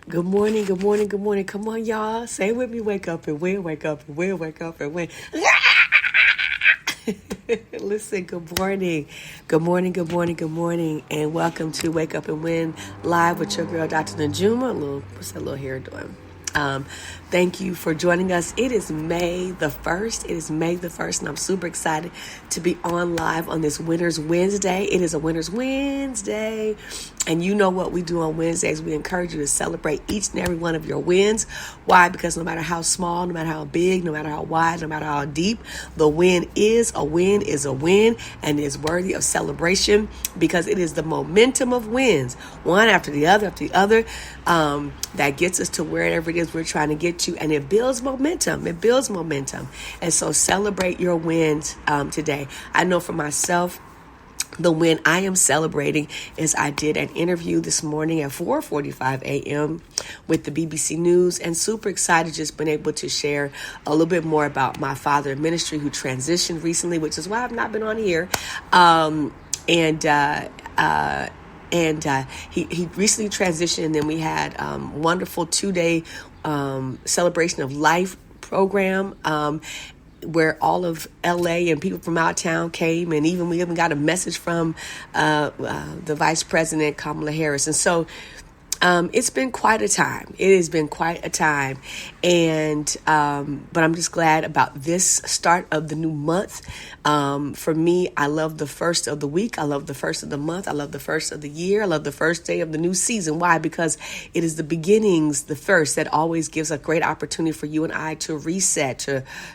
Good morning, good morning, good morning. Come on, y'all. Say it with me. Wake up and win, wake up and win, wake up and win. Listen, good morning. Good morning, good morning, good morning. And welcome to Wake Up and Win live with your girl, Dr. Najuma. What's that little hair doing? Thank you for joining us. It is May the 1st. It is May the 1st, and I'm super excited to be on live on this Winner's Wednesday. It is a Winner's Wednesday. And you know what we do on Wednesdays. We encourage you to celebrate each and every one of your wins. Why? Because no matter how small, no matter how big, no matter how wide, no matter how deep, the win is a win, and is worthy of celebration because it is the momentum of wins, one after the other, that gets us to wherever it is we're trying to get to. And it builds momentum. And so celebrate your wins today. I know for myself, the win I am celebrating is I did an interview this morning at 4:45 a.m. with the BBC News, and super excited just been able to share a little bit more about my father in ministry who transitioned recently, which is why I've not been on here. He recently transitioned, and then we had wonderful 2-day celebration of life program where all of LA and people from out of town came, and we even got a message from the Vice President Kamala Harris. And so it's been quite a time. It has been quite a time. And but I'm just glad about this start of the new month. For me, I love the first of the week. I love the first of the month. I love the first of the year. I love the first day of the new season. Why? Because it is the beginnings, the first, that always gives a great opportunity for you and I to reset,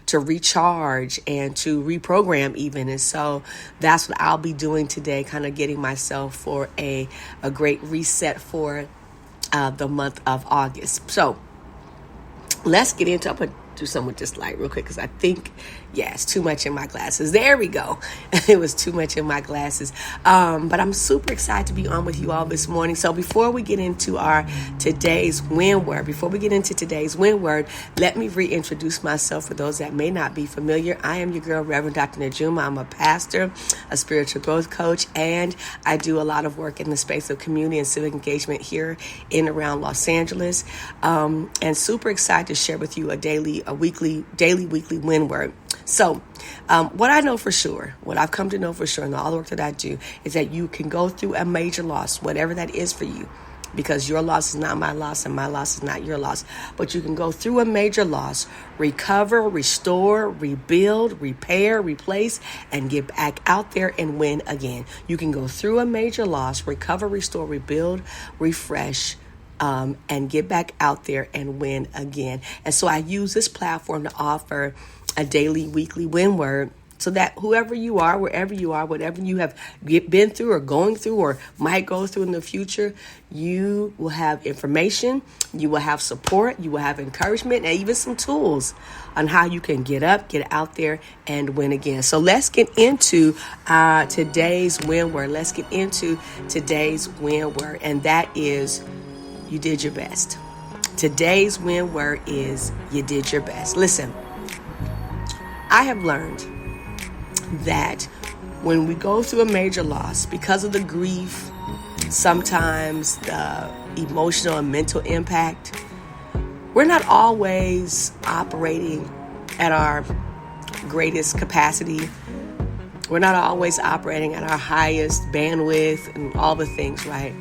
to recharge, and to reprogram even. And so that's what I'll be doing today, kind of getting myself for a great reset for the month of August. So let's get into, I'm going to do something with this light real quick because I think, it's too much in my glasses. There we go. It was too much in my glasses. But I'm super excited to be on with you all this morning. So before we get into today's WinWord, let me reintroduce myself for those that may not be familiar. I am your girl, Reverend Dr. Najuma. I'm a pastor, a spiritual growth coach, and I do a lot of work in the space of community and civic engagement here in around Los Angeles. And super excited to share with you a weekly WinWord. So what I know for sure, what I've come to know for sure in all the work that I do is that you can go through a major loss, whatever that is for you, because your loss is not my loss and my loss is not your loss. But you can go through a major loss, recover, restore, rebuild, repair, replace, and get back out there and win again. You can go through a major loss, recover, restore, rebuild, refresh, and get back out there and win again. And so I use this platform to offer a daily, weekly WinWord so that whoever you are, wherever you are, whatever you have been through or going through or might go through in the future, you will have information, you will have support, you will have encouragement, and even some tools on how you can get up, get out there, and win again. So let's get into today's WinWord. Let's get into today's WinWord, and that is you did your best. Today's WinWord is you did your best. Listen, I have learned that when we go through a major loss, because of the grief, sometimes the emotional and mental impact, we're not always operating at our greatest capacity. We're not always operating at our highest bandwidth and all the things, right?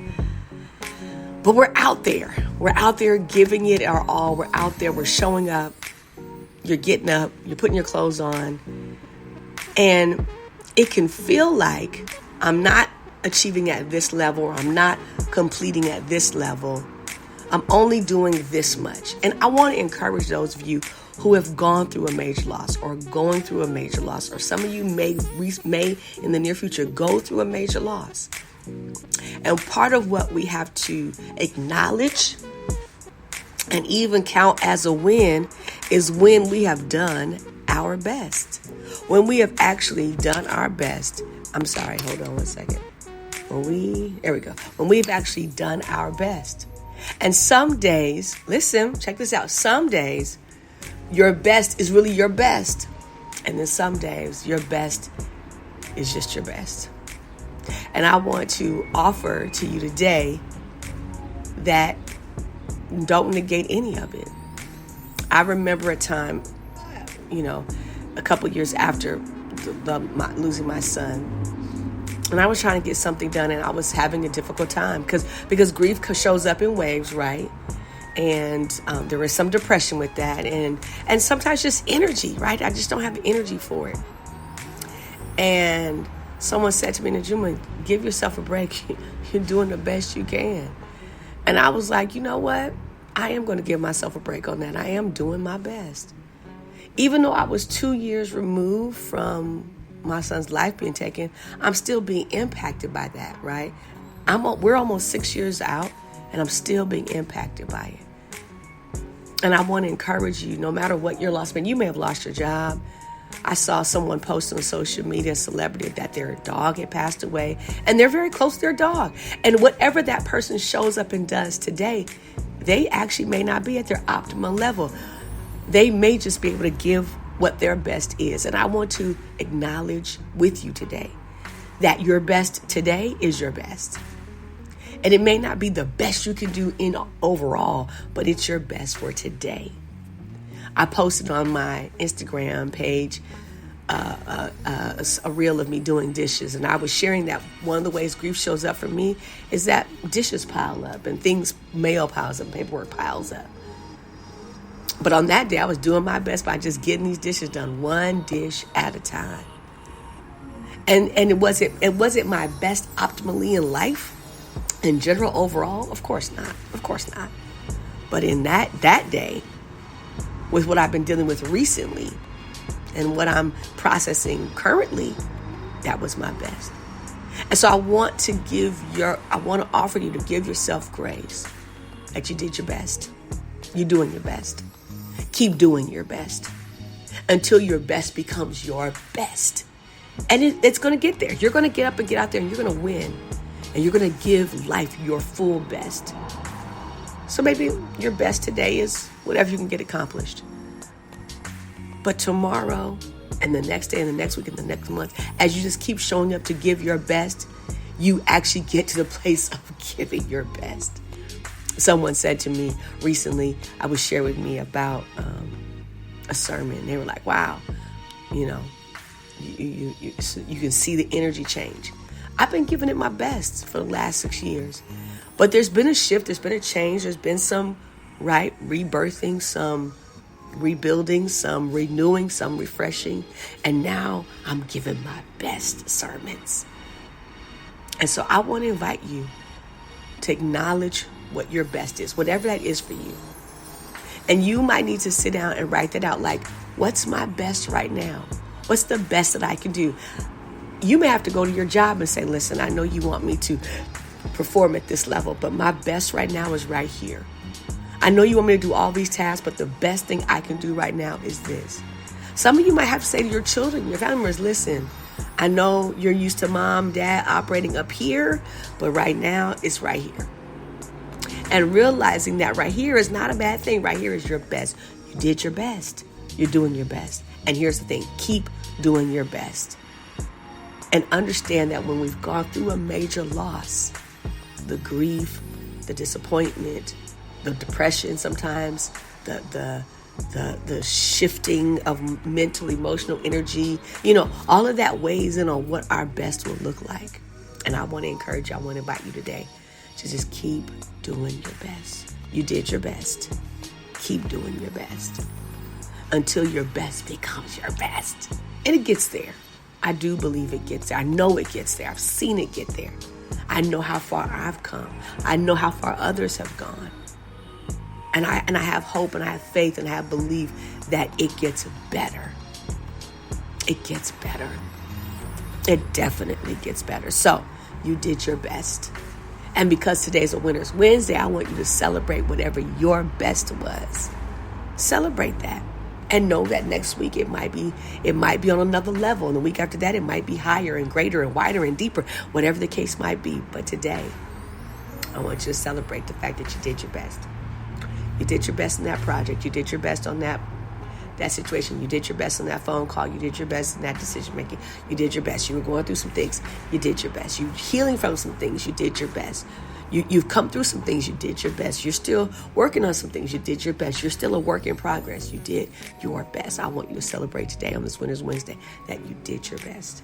But we're out there. We're out there giving it our all. We're out there. We're showing up. You're getting up. You're putting your clothes on. And it can feel like I'm not achieving at this level, or I'm not completing at this level. I'm only doing this much. And I want to encourage those of you who have gone through a major loss or going through a major loss, or some of you may in the near future go through a major loss. And part of what we have to acknowledge and even count as a win is when we have done our best. When we have actually done our best. I'm sorry, hold on one second. There we go. When we've actually done our best. And some days, listen, check this out. Some days, your best is really your best. And then some days, your best is just your best. And I want to offer to you today that don't negate any of it. I remember a time, a couple years after losing my son, and I was trying to get something done, and I was having a difficult time because grief shows up in waves, right? And there was some depression with that, and sometimes just energy, right? I just don't have energy for it. And someone said to me, Najuma, give yourself a break. You're doing the best you can. And I was like, you know what? I am going to give myself a break on that. I am doing my best. Even though I was 2 years removed from my son's life being taken, I'm still being impacted by that, right? We're almost 6 years out, and I'm still being impacted by it. And I want to encourage you, no matter what your loss, you may have lost your job. I saw someone post on social media, a celebrity, that their dog had passed away, and they're very close to their dog. And whatever that person shows up and does today, they actually may not be at their optimum level. They may just be able to give what their best is. And I want to acknowledge with you today that your best today is your best. And it may not be the best you can do in overall, but it's your best for today. I posted on my Instagram page a reel of me doing dishes, and I was sharing that one of the ways grief shows up for me is that dishes pile up and mail piles up, paperwork piles up. But on that day, I was doing my best by just getting these dishes done, one dish at a time. And it wasn't my best optimally in life, in general, overall. Of course not. But in that day, with what I've been dealing with recently and what I'm processing currently, that was my best. And so I want to offer you to give yourself grace that you did your best. You're doing your best. Keep doing your best until your best becomes your best. And it's going to get there. You're going to get up and get out there, and you're going to win. And you're going to give life your full best. So maybe your best today is whatever you can get accomplished. But tomorrow and the next day and the next week and the next month, as you just keep showing up to give your best, you actually get to the place of giving your best. Someone said to me recently, was shared with me about a sermon. They were like, wow, you can see the energy change. I've been giving it my best for the last 6 years. But there's been a shift, there's been a change, there's been some, rebirthing, some rebuilding, some renewing, some refreshing. And now I'm giving my best sermons. And so I want to invite you to acknowledge what your best is, whatever that is for you. And you might need to sit down and write that out. Like, what's my best right now? What's the best that I can do? You may have to go to your job and say, listen, I know you want me to perform at this level, but my best right now is right here. I know you want me to do all these tasks, but the best thing I can do right now is this. Some of you might have to say to your children, your family members, listen, I know you're used to mom, dad operating up here, but right now it's right here. And realizing that right here is not a bad thing. Right here is your best. You did your best. You're doing your best. And here's the thing, keep doing your best. And understand that when we've gone through a major loss, the grief, the disappointment, the depression sometimes, the shifting of mental, emotional energy, all of that weighs in on what our best will look like. And I want to encourage you, I want to invite you today to just keep doing your best. You did your best. Keep doing your best until your best becomes your best. And it gets there. I do believe it gets there. I know it gets there. I've seen it get there. I know how far I've come. I know how far others have gone. And I have hope and I have faith and I have belief that it gets better. It gets better. It definitely gets better. So you did your best. And because today's a Winner's Wednesday, I want you to celebrate whatever your best was. Celebrate that. And know that next week it might be on another level. And the week after that, it might be higher and greater and wider and deeper, whatever the case might be. But today, I want you to celebrate the fact that you did your best. You did your best in that project. You did your best on that situation. You did your best on that phone call. You did your best in that decision making. You did your best. You were going through some things. You did your best. You healing from some things. You did your best. You've come through some things. You did your best. You're still working on some things. You did your best. You're still a work in progress. You did your best. I want you to celebrate today on this Winners Wednesday that you did your best.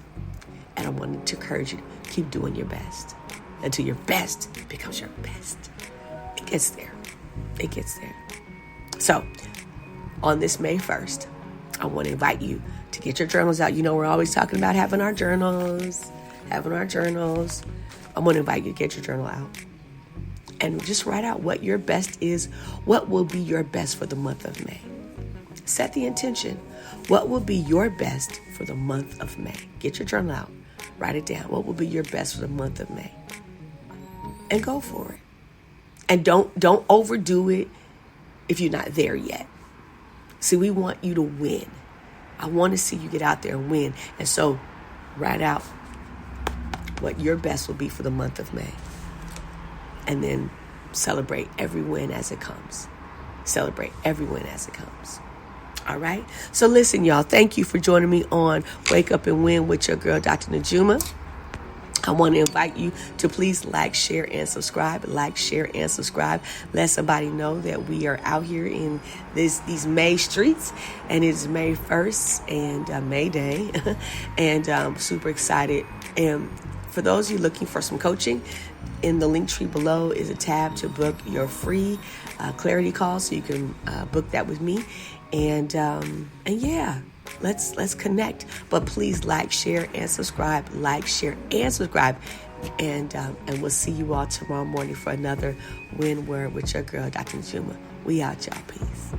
And I wanted to encourage you to keep doing your best until your best becomes your best. It gets there. It gets there. So on this May 1st, I want to invite you to get your journals out. You know, we're always talking about having our journals. I want to invite you to get your journal out and just write out what your best is. What will be your best for the month of May? Set the intention. What will be your best for the month of May? Get your journal out. Write it down. What will be your best for the month of May? And go for it. And don't overdo it if you're not there yet. See, we want you to win. I want to see you get out there and win. And so write out what your best will be for the month of May. And then celebrate every win as it comes. Celebrate every win as it comes. All right? So listen, y'all, thank you for joining me on Wake Up and Win with your girl, Dr. Najuma. I want to invite you to please like, share, and subscribe. Like, share, and subscribe. Let somebody know that we are out here in these May streets. And it's May 1st and May Day. And I'm super excited. And for those of you looking for some coaching, in the link tree below is a tab to book your free clarity call, so you can book that with me. And yeah, let's connect. But please like, share, and subscribe. Like, share, and subscribe. And we'll see you all tomorrow morning for another WinWord with your girl, Dr. Najuma. We out, y'all. Peace.